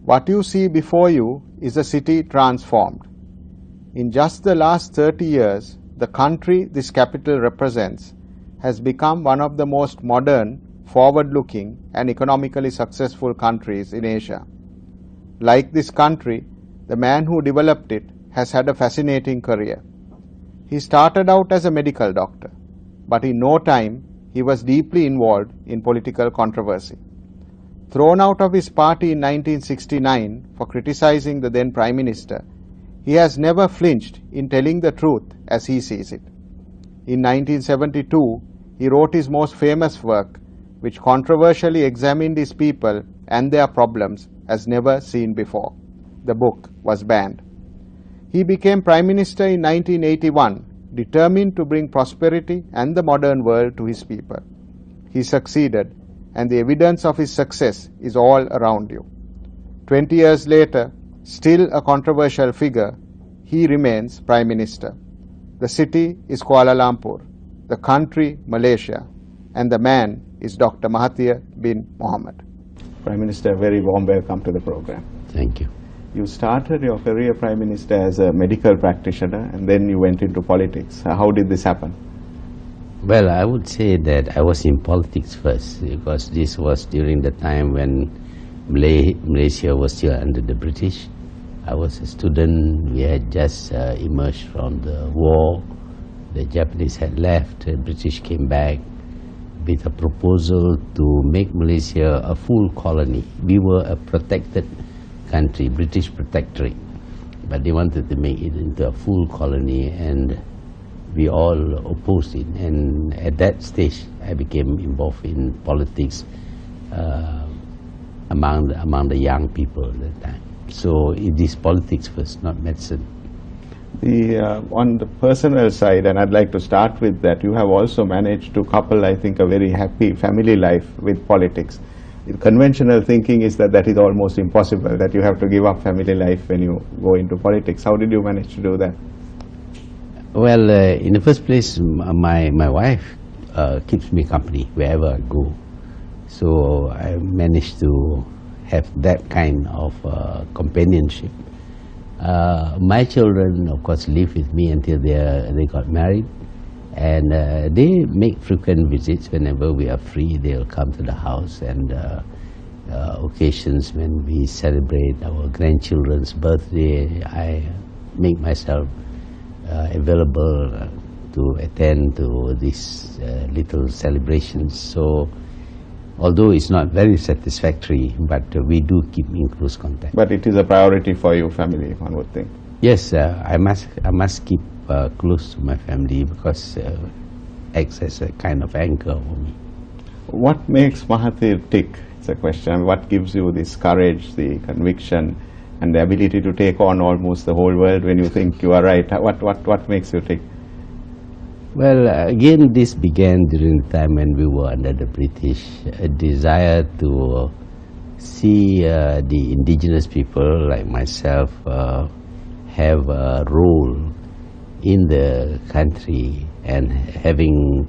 What you see before you is a city transformed. In just the last 30 years, the country this capital represents has become one of the most modern, forward-looking and economically successful countries in Asia. Like this country, the man who developed it has had a fascinating career. He started out as a medical doctor, but in no time he was deeply involved in political controversy. Thrown out of his party in 1969 for criticizing the then Prime Minister, he has never flinched in telling the truth as he sees it. In 1972, he wrote his most famous work, which controversially examined his people and their problems as never seen before. The book was banned. He became Prime Minister in 1981, determined to bring prosperity and the modern world to his people. He succeeded, and the evidence of his success is all around you. 20 years later, still a controversial figure, he remains Prime Minister. The city is Kuala Lumpur, the country Malaysia, and the man is Dr. Mahathir bin Mohamad. Prime Minister, a very warm welcome to the program. Thank you. You started your career, Prime Minister, as a medical practitioner, and then you went into politics. How did this happen? Well, I would say that I was in politics first, because this was during the time when Malaysia was still under the British. I was a student. We had just emerged from the war. The Japanese had left. The British came back with a proposal to make Malaysia a full colony. We were a protected country, British protectorate, but they wanted to make it into a full colony, and we all opposed it. And at that stage, I became involved in politics among the young people at that time. So it is politics first, not medicine. On the personal side, and I'd like to start with that, you have also managed to couple, I think, a very happy family life with politics. Conventional thinking is that is almost impossible, that you have to give up family life when you go into politics. How did you manage to do that? Well, in the first place, my wife keeps me company wherever I go. So I managed to have that kind of companionship. My children, of course, live with me until they got married. And they make frequent visits whenever we are free. They'll come to the house, and occasions when we celebrate our grandchildren's birthday, I make myself available to attend to these little celebrations. So, although it's not very satisfactory, but we do keep in close contact. But it is a priority for your family, one would think. Yes, I must keep close to my family, because acts as a kind of anchor for me. What makes Mahathir tick? It's a question. What gives you this courage, the conviction, and the ability to take on almost the whole world when you think you are right? What makes you tick? Well, again, this began during the time when we were under the British. A desire to see the indigenous people like myself have a role in the country, and having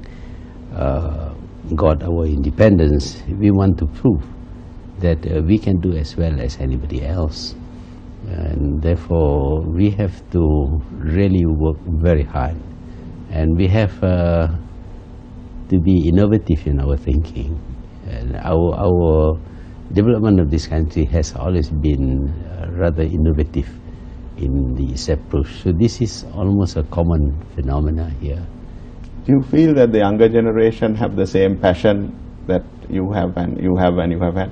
got our independence, we want to prove that we can do as well as anybody else. And therefore, we have to really work very hard, and we have to be innovative in our thinking. And our development of this country has always been rather innovative in this approach. So this is almost a common phenomena here. Do you feel that the younger generation have the same passion that you have and you have had?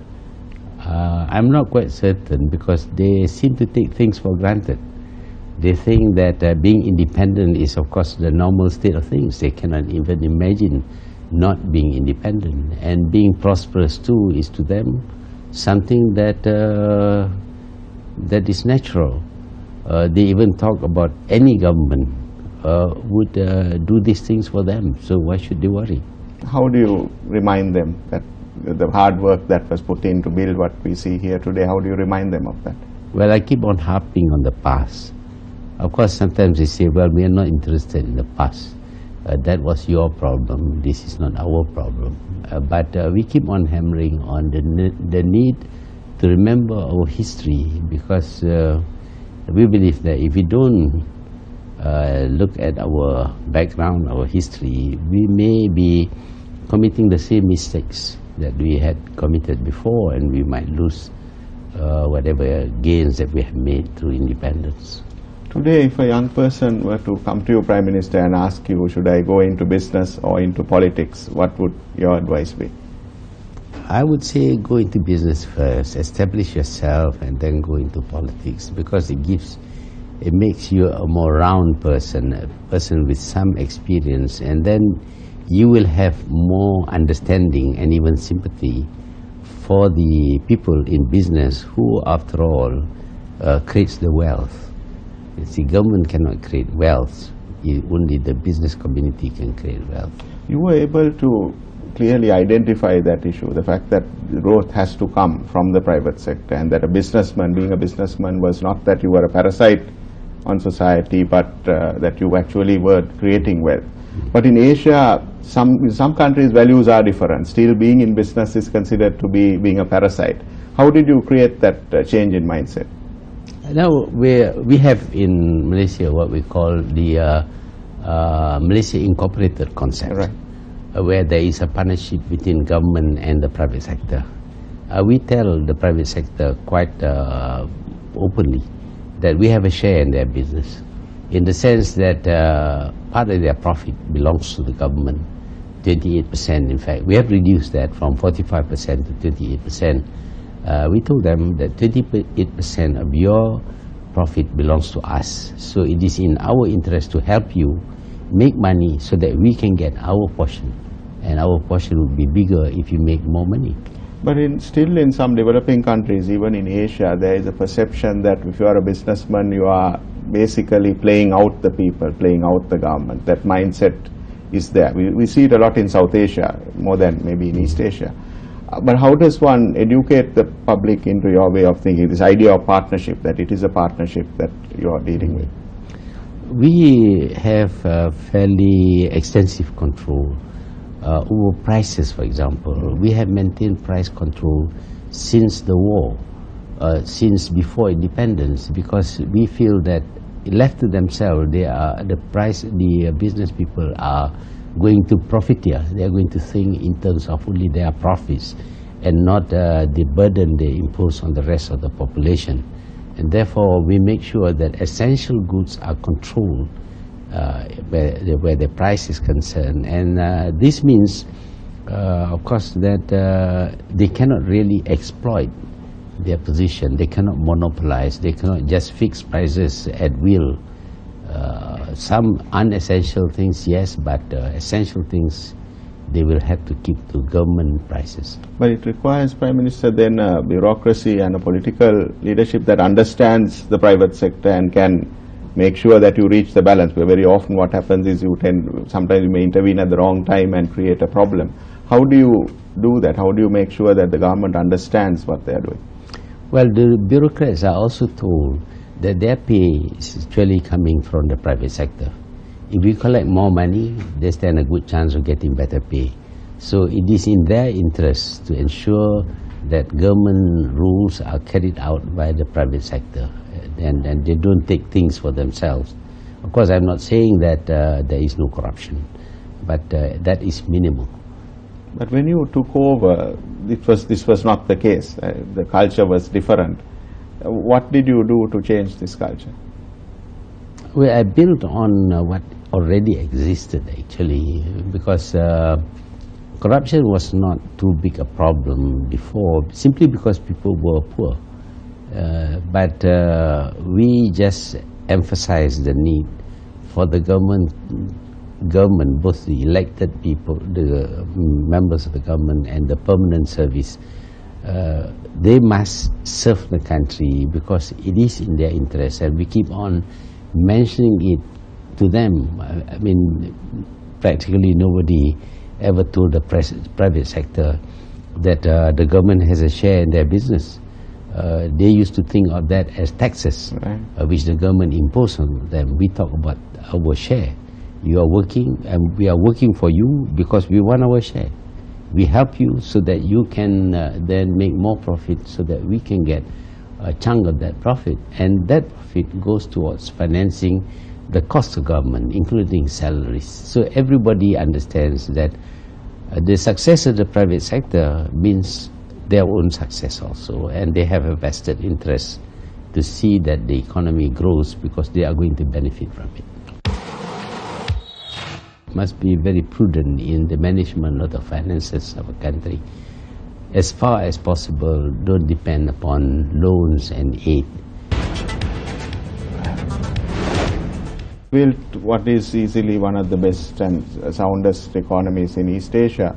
I'm not quite certain, because they seem to take things for granted. They think that being independent is, of course, the normal state of things. They cannot even imagine not being independent. And being prosperous too is to them something that is natural. They even talk about any government would do these things for them, so why should they worry? How do you remind them that the hard work that was put in to build what we see here today, how do you remind them of that? Well, I keep on harping on the past. Of course, sometimes they say, well, we are not interested in the past. That was your problem, this is not our problem. But we keep on hammering on the need to remember our history, because we believe that if we don't look at our background, our history, we may be committing the same mistakes that we had committed before, and we might lose whatever gains that we have made through independence. Today, if a young person were to come to you, Prime Minister, and ask you, should I go into business or into politics, what would your advice be? I would say go into business first, establish yourself, and then go into politics, because it makes you a more round person, a person with some experience, and then you will have more understanding and even sympathy for the people in business who, after all, creates the wealth. You see, government cannot create wealth. Only the business community can create wealth. You were able to clearly identify that issue, the fact that growth has to come from the private sector, and that a businessman, being a businessman, was not that you were a parasite on society, but that you actually were creating wealth. But in Asia, in some countries, values are different. Still, being in business is considered to be being a parasite. How did you create that change in mindset? Now, we have in Malaysia what we call the Malaysia Incorporated concept, Right. Where there is a partnership between government and the private sector. We tell the private sector quite openly that we have a share in their business, in the sense that part of their profit belongs to the government, 28% in fact. We have reduced that from 45% to 28%. We told them that 28% of your profit belongs to us. So it is in our interest to help you make money so that we can get our portion. And our portion will be bigger if you make more money. But still in some developing countries, even in Asia, there is a perception that if you are a businessman, you are basically playing out the people, playing out the government. That mindset is there. We see it a lot in South Asia, more than maybe in East Asia. But how does one educate the public into your way of thinking, this idea of partnership, that it is a partnership that you are dealing with? We have fairly extensive control over prices, for example. We have maintained price control since the war, since before independence, because we feel that left to themselves, the business people are going to profiteer. They are going to think in terms of only their profits and not the burden they impose on the rest of the population. And therefore, we make sure that essential goods are controlled where the price is concerned. And this means, of course, that they cannot really exploit their position. They cannot monopolize. They cannot just fix prices at will. Some unessential things, yes, but essential things, they will have to keep to government prices. But it requires, Prime Minister, then a bureaucracy and a political leadership that understands the private sector and can make sure that you reach the balance. Where very often what happens is sometimes you may intervene at the wrong time and create a problem. How do you do that? How do you make sure that the government understands what they are doing? Well, the bureaucrats are also told that their pay is actually coming from the private sector. If we collect more money, they stand a good chance of getting better pay. So it is in their interest to ensure that government rules are carried out by the private sector, and they don't take things for themselves. Of course, I'm not saying that there is no corruption, but that is minimal. But when you took over, this was not the case. The culture was different. What did you do to change this culture? Well, I built on what already existed, actually, because corruption was not too big a problem before, simply because people were poor. But we just emphasized the need for the government, both the elected people, the members of the government and the permanent service, they must serve the country because it is in their interest, and we keep on mentioning it to them. I mean, practically nobody ever told the private sector that the government has a share in their business. They used to think of that as taxes, right, which the government imposed on them. We talk about our share. You are working, and we are working for you because we want our share. We help you so that you can then make more profit so that we can get a chunk of that profit. And that profit goes towards financing the cost of government, including salaries. So everybody understands that the success of the private sector means their own success also, and they have a vested interest to see that the economy grows because they are going to benefit from it. Must be very prudent in the management of the finances of a country. As far as possible, don't depend upon loans and aid. Built what is easily one of the best and soundest economies in East Asia.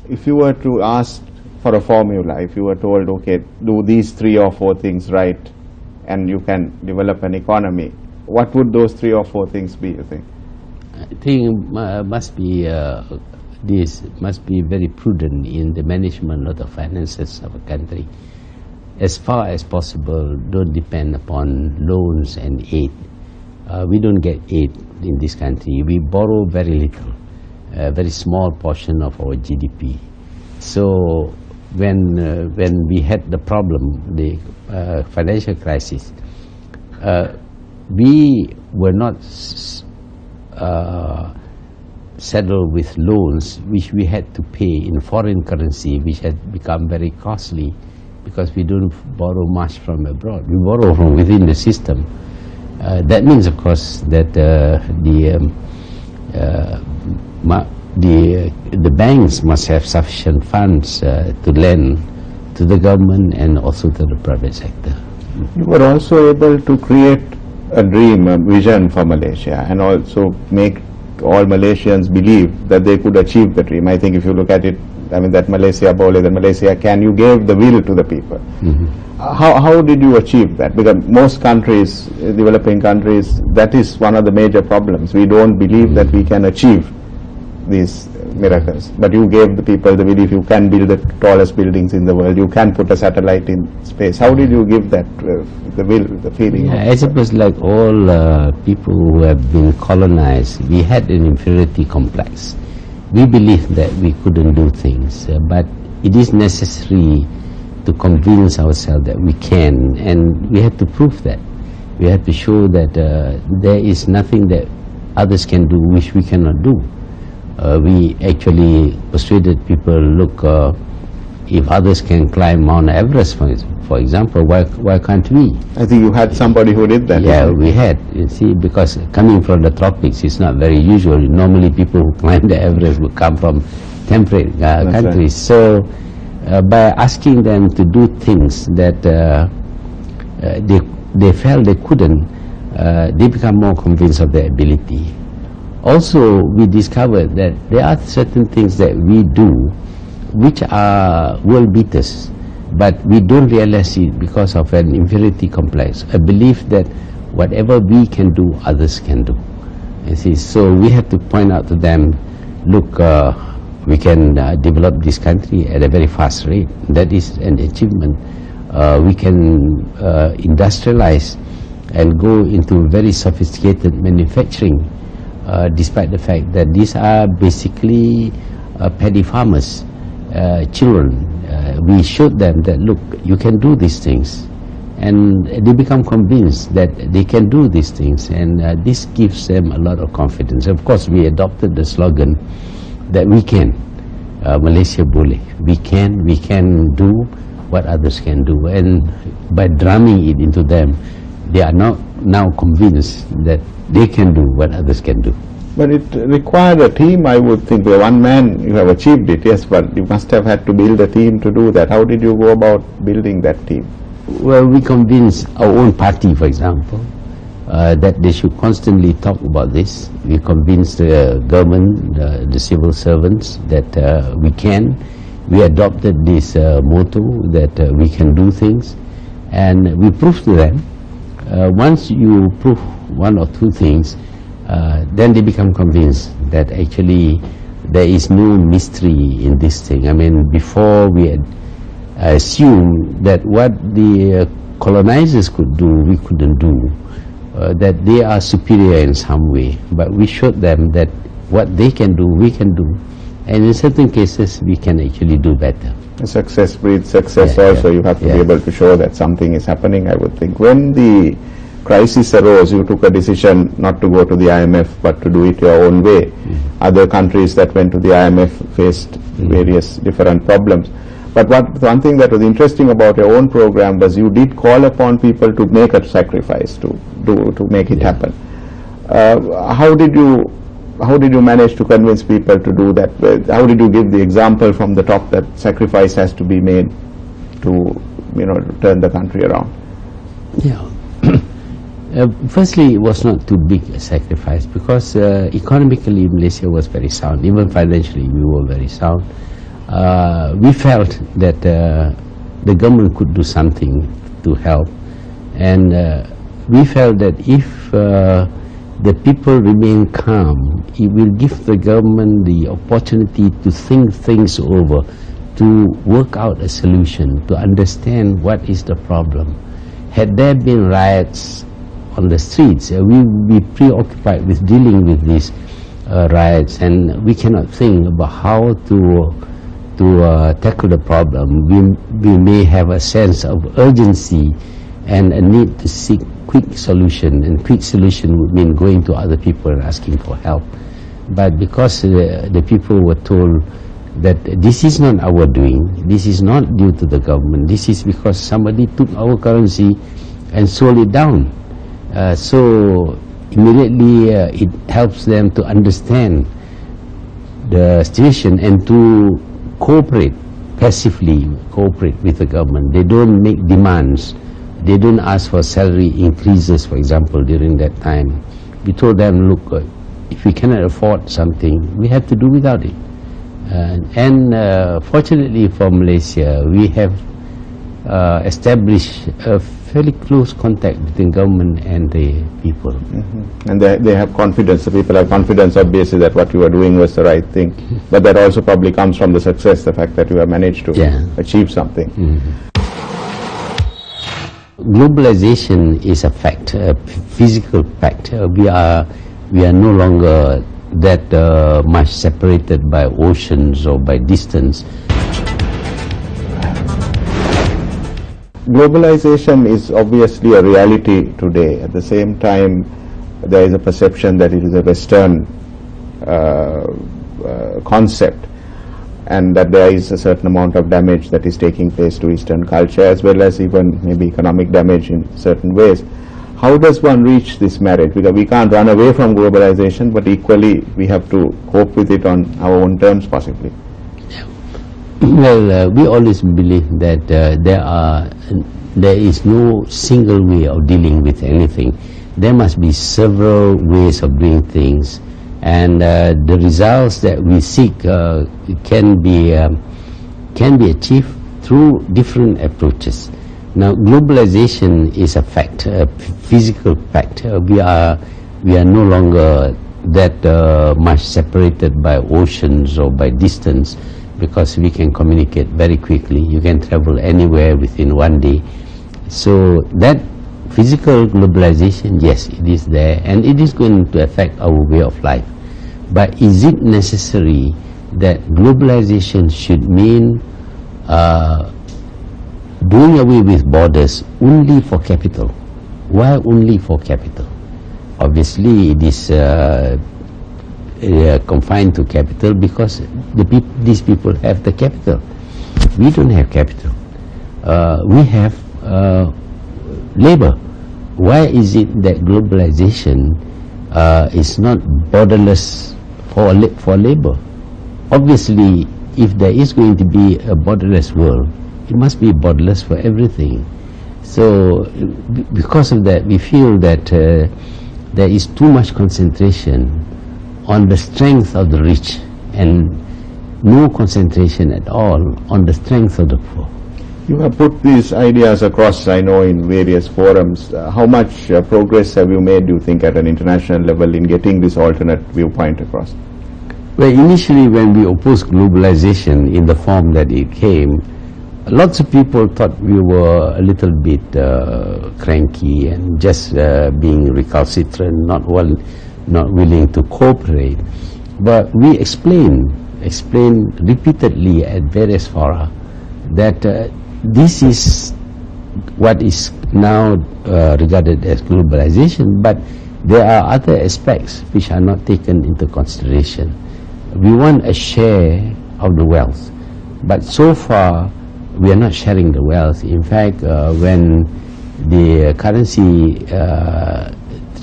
If you were to ask for a formula, if you were told, okay, do these 3 or 4 things right and you can develop an economy, what would those 3 or 4 things be, you think? I think this must be very prudent in the management of the finances of a country. As far as possible, don't depend upon loans and aid. We don't get aid in this country. We borrow very little, a very small portion of our GDP. So when we had the problem, the financial crisis, we were not saddled with loans which we had to pay in foreign currency, which had become very costly because we don't borrow much from abroad. We borrow from within the system. That means, of course, that the banks must have sufficient funds to lend to the government and also to the private sector. You were also able to create a dream, a vision for Malaysia, and also make all Malaysians believe that they could achieve the dream. I think if you look at it, I mean, that Malaysia Boleh, that Malaysia can, you gave the will to the people. How did you achieve that? Because most countries, developing countries, that is one of the major problems. We don't believe that we can achieve these miracles. But you gave the people the belief you can build the tallest buildings in the world, you can put a satellite in space. How did you give that, the will, the feeling? Yeah, I suppose like all people who have been colonized, we had an inferiority complex. We believed that we couldn't do things, but it is necessary to convince ourselves that we can, and we had to prove that. We had to show that there is nothing that others can do which we cannot do. We actually persuaded people, look, if others can climb Mount Everest, for example, why can't we? I think you had somebody who did that. Yeah, we had. You see, because coming from the tropics is not very usual. Normally people who climb the Everest would come from temperate countries. Right. So by asking them to do things that they felt they couldn't, they become more convinced of their ability. Also, we discovered that there are certain things that we do which are world beaters, but we don't realize it because of an inferiority complex, a belief that whatever we can do, others can do. You see, so we have to point out to them, look, we can develop this country at a very fast rate. That is an achievement. We can industrialize and go into very sophisticated manufacturing, despite the fact that these are basically paddy farmers, children. We showed them that, look, you can do these things, and they become convinced that they can do these things, and this gives them a lot of confidence. Of course, we adopted the slogan that we can, Malaysia Boleh. We can do what others can do, and by drumming it into them, they are now convinced that they can do what others can do. But it required a team, I would think. With one man, you have achieved it, yes, but you must have had to build a team to do that. How did you go about building that team? Well, we convinced our own party, for example, that they should constantly talk about this. We convinced the government, the civil servants, that we can. We adopted this motto that we can do things, and we proved to them. Once you prove one or two things, then they become convinced that actually there is no mystery in this thing. I mean, before we had assumed that what the colonizers could do, we couldn't do, that they are superior in some way. But we showed them that what they can do, we can do, And in certain cases, we can actually do better. Success breeds success also. You have to be able to show that something is happening, I would think. When the crisis arose, you took a decision not to go to the IMF, but to do it your own way. Other countries that went to the IMF faced various different problems. But one thing that was interesting about your own program was you did call upon people to make a sacrifice to make it happen. How did you manage to convince people to do that? How did you give the example from the top that sacrifice has to be made to, to turn the country around? Yeah. Firstly, it was not too big a sacrifice because economically Malaysia was very sound. Even financially, we were very sound. We felt that the government could do something to help, and we felt that if the people remain calm, it will give the government the opportunity to think things over, to work out a solution, to understand what is the problem. Had there been riots on the streets, we would be preoccupied with dealing with these riots, and we cannot think about how to tackle the problem. We may have a sense of urgency and a need to seek quick solution, and quick solution would mean going to other people and asking for help. But because the people were told that this is not our doing, this is not due to the government, this is because somebody took our currency and sold it down. So immediately it helps them to understand the situation and to cooperate, passively cooperate with the government. They don't make demands. They don't ask for salary increases, for example, during that time. We told them, look, if we cannot afford something, we have to do without it. Fortunately for Malaysia, we have established a fairly close contact between government and the people. And they have confidence, the people have confidence obviously that what you are doing was the right thing. But that also probably comes from the success, the fact that you have managed to achieve something. Globalization is a fact, a physical fact. We are no longer that much separated by oceans or by distance. Globalization is obviously a reality today. At the same time, there is a perception that it is a Western concept, and that there is a certain amount of damage that is taking place to Eastern culture, as well as even maybe economic damage in certain ways. How does one reach this marriage? Because we can't run away from globalization, but equally we have to cope with it on our own terms possibly. Well, we always believe that there is no single way of dealing with anything. There must be several ways of doing things, and the results that we seek can be achieved through different approaches. Now, globalization is a fact, a physical fact. We are no longer that much separated by oceans or by distance, because we can communicate very quickly. You can travel anywhere within one day. So that physical globalization, yes, it is there, and it is going to affect our way of life. But is it necessary that globalization should mean doing away with borders only for capital? Why only for capital? Obviously, it is confined to capital because these people have the capital. We don't have capital. We have labor. Why is it that globalization is not borderless for labor? Obviously, if there is going to be a borderless world, it must be borderless for everything. So because of that, we feel that there is too much concentration on the strength of the rich and no concentration at all on the strength of the poor. You have put these ideas across, I know, in various forums. How much progress have you made, do you think, at an international level in getting this alternate viewpoint across? Well, initially when we opposed globalization in the form that it came, lots of people thought we were a little bit cranky and just being recalcitrant, not willing to cooperate. But we explained explained repeatedly at various fora that this is what is now regarded as globalization, but there are other aspects which are not taken into consideration. We want a share of the wealth, but so far we are not sharing the wealth. In fact, when the currency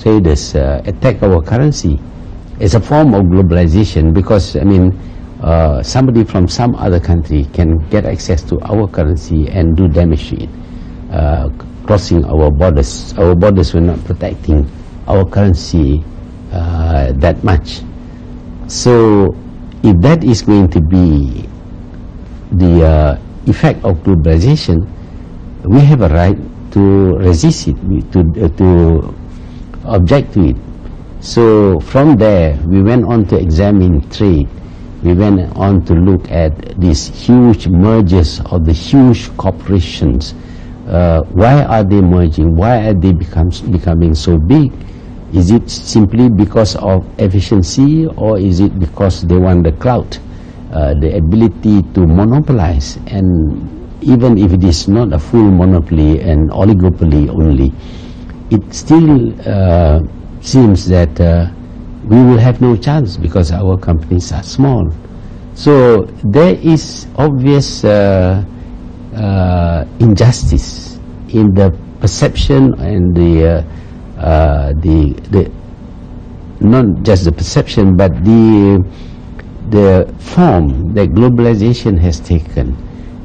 traders attack our currency, it's a form of globalization, because I mean somebody from some other country can get access to our currency and do damage to it, crossing our borders. Our borders were not protecting our currency that much. So if that is going to be the effect of globalization, we have a right to resist it, to object to it. So from there we went on to examine trade. We went on to look at these huge mergers of the huge corporations. Why are they merging? Why are they becoming so big? Is it simply because of efficiency, or is it because they want the clout, the ability to monopolize? And even if it is not a full monopoly and oligopoly only, it still seems that we will have no chance because our companies are small. So there is obvious injustice in the perception and the not just the perception, but the form that globalization has taken.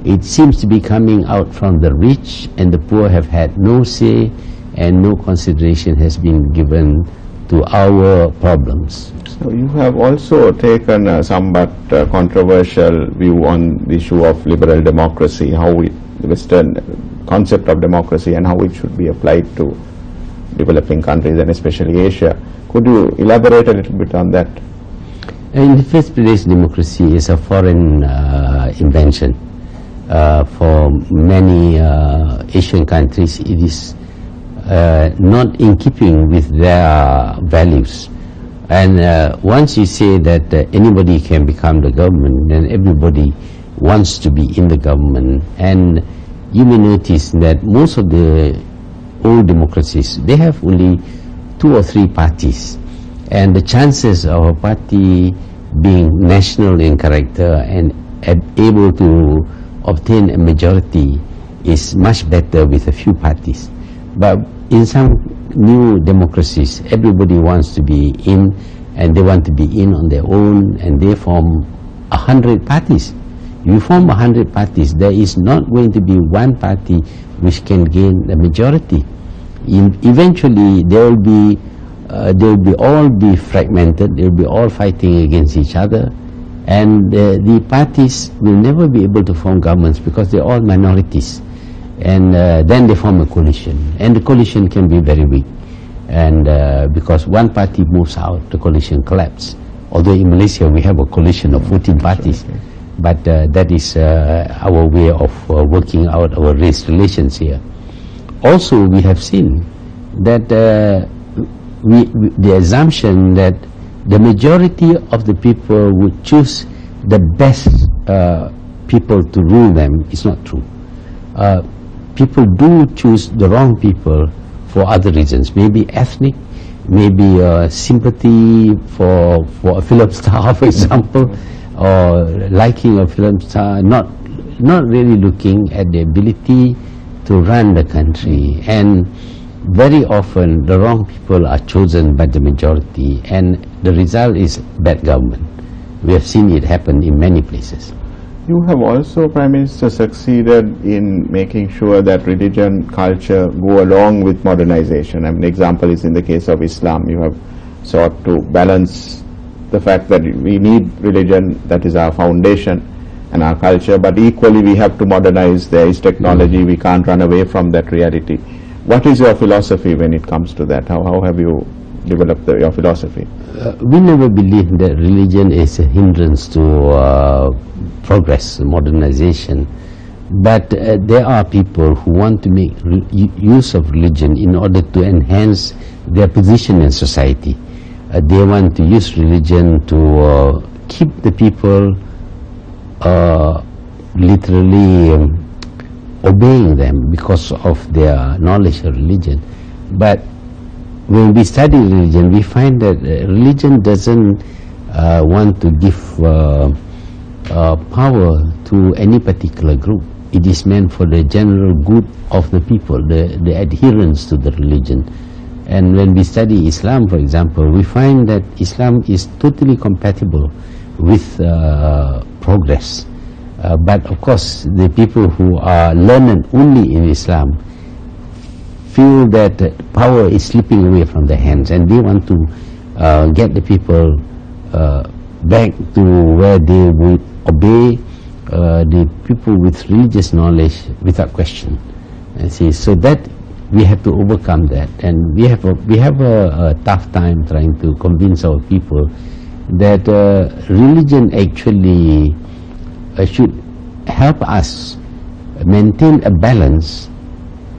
It seems to be coming out from the rich, and the poor have had no say, and no consideration has been given to our problems. So you have also taken a somewhat controversial view on the issue of liberal democracy, how the Western concept of democracy and how it should be applied to developing countries and especially Asia. Could you elaborate a little bit on that? In the first place, democracy is a foreign invention. For many Asian countries, it is not in keeping with their values. And once you say that anybody can become the government, then everybody wants to be in the government. And you may notice that most of the old democracies, they have only 2 or 3 parties. And the chances of a party being national in character and able to obtain a majority is much better with a few parties. But in some new democracies, everybody wants to be in, and they want to be in on their own, and they form 100 parties. You form 100 parties, there is not going to be one party which can gain the majority. Eventually, they will all be fragmented. They will be all fighting against each other, and the parties will never be able to form governments because they're all minorities. And then they form a coalition, and the coalition can be very weak. And because one party moves out, the coalition collapses. Although in Malaysia we have a coalition of 14 parties, but that is our way of working out our race relations here. Also, we have seen that the assumption that the majority of the people would choose the best people to rule them is not true. People do choose the wrong people for other reasons, maybe ethnic, maybe sympathy for a film star, for example, or liking a film star, not really looking at the ability to run the country. And very often the wrong people are chosen by the majority, and the result is bad government. We have seen it happen in many places. You have also, Prime Minister, succeeded in making sure that religion, culture go along with modernization. I mean, example is in the case of Islam. You have sought to balance the fact that we need religion, that is our foundation, and our culture, but equally we have to modernize. There is technology, we can't run away from that reality. What is your philosophy when it comes to that? How have you developed your philosophy? We never believe that religion is a hindrance to progress, modernization. But there are people who want to make use of religion in order to enhance their position in society. They want to use religion to keep the people literally obeying them because of their knowledge of religion. But when we study religion, we find that religion doesn't want to give power to any particular group. It is meant for the general good of the people, the adherents to the religion. And when we study Islam, for example, we find that Islam is totally compatible with progress. But of course, the people who are learned only in Islam feel that power is slipping away from their hands, and they want to get the people back to where they would obey the people with religious knowledge without question. See, so that we have to overcome that, and we have a tough time trying to convince our people that religion actually should help us maintain a balance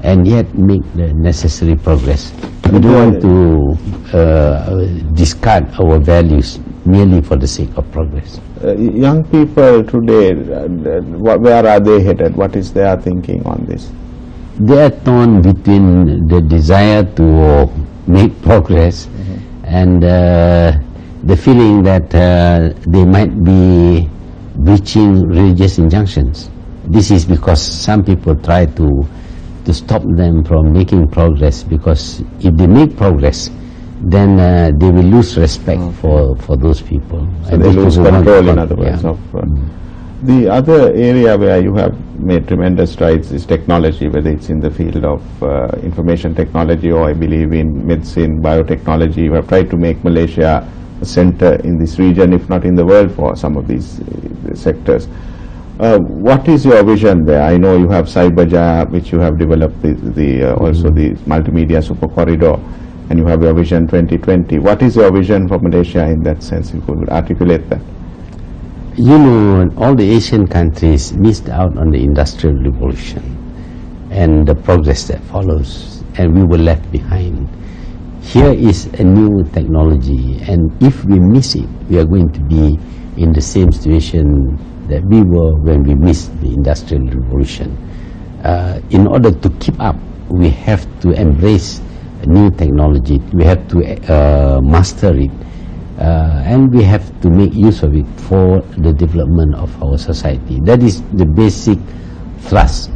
and yet make the necessary progress. We don't want to discard our values merely for the sake of progress. Young people today, where are they headed? What is their thinking on this? They are torn between the desire to make progress and the feeling that they might be breaching religious injunctions. This is because some people try to stop them from making progress, because if they make progress, then they will lose respect for those people. So they lose control, in other words. Yeah. The other area where you have made tremendous strides is technology, whether it's in the field of information technology, or I believe in medicine, biotechnology. You have tried to make Malaysia a center in this region, if not in the world, for some of these sectors. What is your vision there? I know you have Cyberja, which you have developed, also the multimedia super corridor, and you have your vision 2020. What is your vision for Malaysia in that sense? You could articulate that. You know, all the Asian countries missed out on the Industrial Revolution and the progress that follows, and we were left behind. Here is a new technology, and if we miss it, we are going to be in the same situation that we were when we missed the Industrial Revolution. In order to keep up, we have to embrace new technology, we have to master it, and we have to make use of it for the development of our society. That is the basic thrust.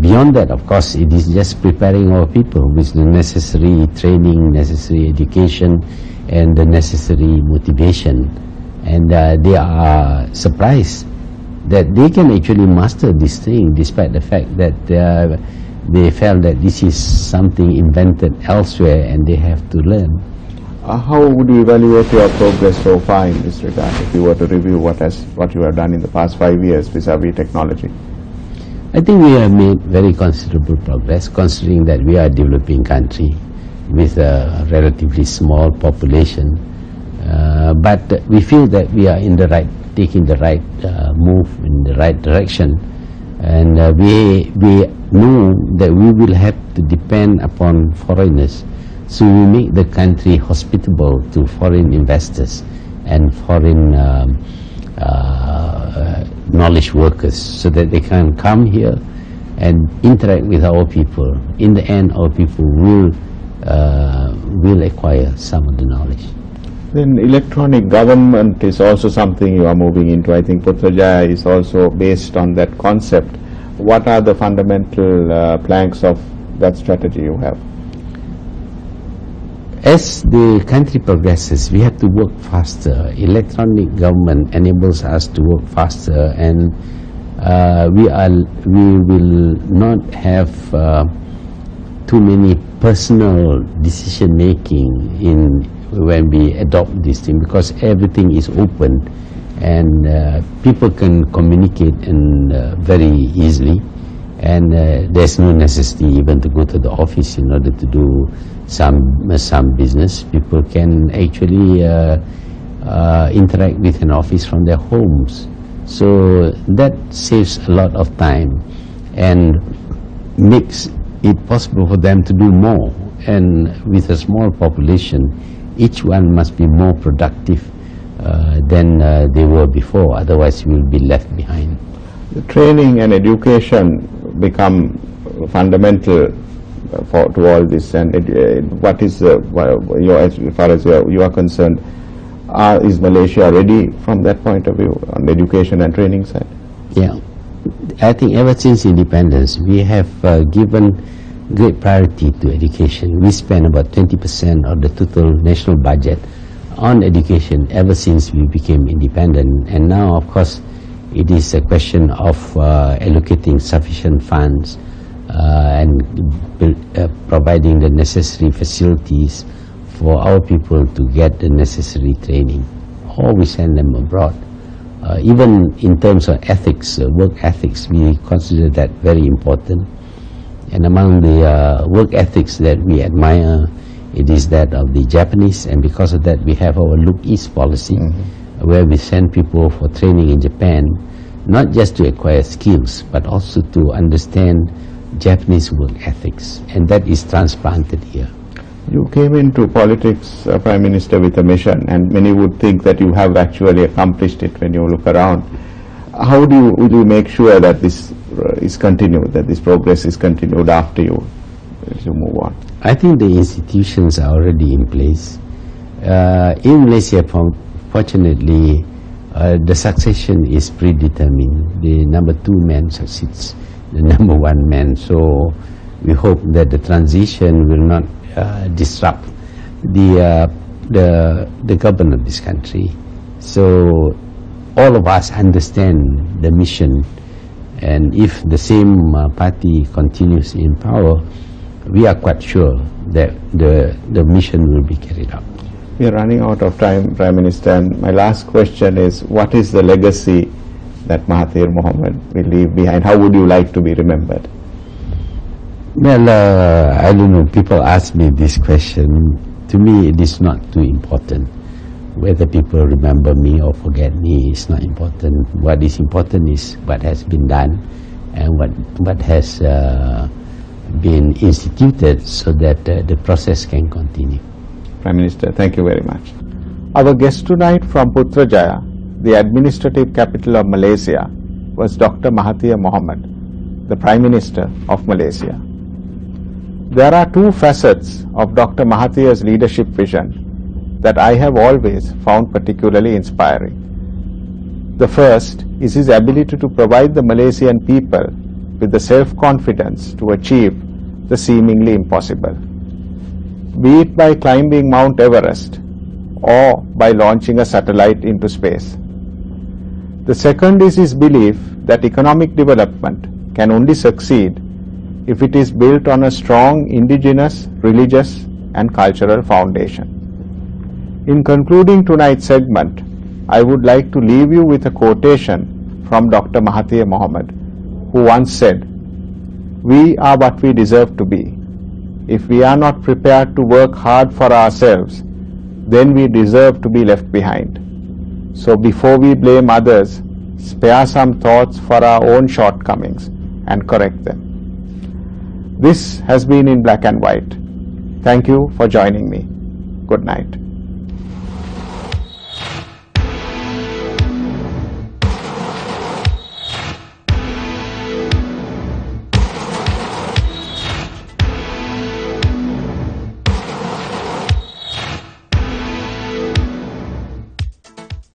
Beyond that, of course, it is just preparing our people with the necessary training, necessary education, and the necessary motivation. And they are surprised that they can actually master this thing, despite the fact that they felt that this is something invented elsewhere and they have to learn. How would you evaluate your progress so far in this regard, if you were to review what you have done in the past 5 years vis-a-vis technology? I think we have made very considerable progress, considering that we are a developing country with a relatively small population. But we feel that we are taking the right move in the right direction, and we know that we will have to depend upon foreigners. So we make the country hospitable to foreign investors and foreign knowledge workers, so that they can come here and interact with our people. In the end, our people will acquire some of the knowledge. Then electronic government is also something you are moving into. I think Putrajaya is also based on that concept. What are the fundamental planks of that strategy you have? As the country progresses, we have to work faster. Electronic government enables us to work faster, and we will not have too many personal decision making when we adopt this thing, because everything is open and people can communicate very easily, and there's no necessity even to go to the office in order to do some business. People can actually interact with an office from their homes, so that saves a lot of time and makes it possible for them to do more. And with a small population, each one must be more productive than they were before. Otherwise, we will be left behind. The training and education become fundamental to all this. And what is as far as you are concerned, is Malaysia ready from that point of view on the education and training side? Yeah, I think ever since independence, we have given great priority to education. We spend about 20% of the total national budget on education ever since we became independent. And now, of course, it is a question of allocating sufficient funds and providing the necessary facilities for our people to get the necessary training, or we send them abroad. Even in terms of ethics, work ethics, we consider that very important. And among the work ethics that we admire, it is that of the Japanese, and because of that we have our Look East policy, where we send people for training in Japan, not just to acquire skills, but also to understand Japanese work ethics, and that is transplanted here. You came into politics, Prime Minister, with a mission, and many would think that you have actually accomplished it when you look around. How will you make sure that this is continued, that this progress is continued after you move on? I think the institutions are already in place. In Malaysia, fortunately, the succession is predetermined. The number 2 man succeeds the number 1 man. So we hope that the transition will not disrupt the government of this country. So all of us understand the mission, and if the same party continues in power, we are quite sure that the mission will be carried out. We are running out of time, Prime Minister, and my last question is, what is the legacy that Mahathir Mohamad will leave behind? How would you like to be remembered? Well, I don't know, people ask me this question. To me, it is not too important. Whether people remember me or forget me is not important. What is important is what has been done and what has been instituted, so that the process can continue. Prime Minister, thank you very much. Our guest tonight from Putrajaya, the administrative capital of Malaysia, was Dr. Mahathir Mohamad, the Prime Minister of Malaysia. There are 2 facets of Dr. Mahathir's leadership vision that I have always found particularly inspiring. The first is his ability to provide the Malaysian people with the self-confidence to achieve the seemingly impossible, be it by climbing Mount Everest or by launching a satellite into space. The second is his belief that economic development can only succeed if it is built on a strong indigenous, religious and cultural foundation. In concluding tonight's segment, I would like to leave you with a quotation from Dr. Mahathir Mohamad, who once said, "We are what we deserve to be. If we are not prepared to work hard for ourselves, then we deserve to be left behind. So before we blame others, spare some thoughts for our own shortcomings and correct them." This has been In Black and White. Thank you for joining me. Good night.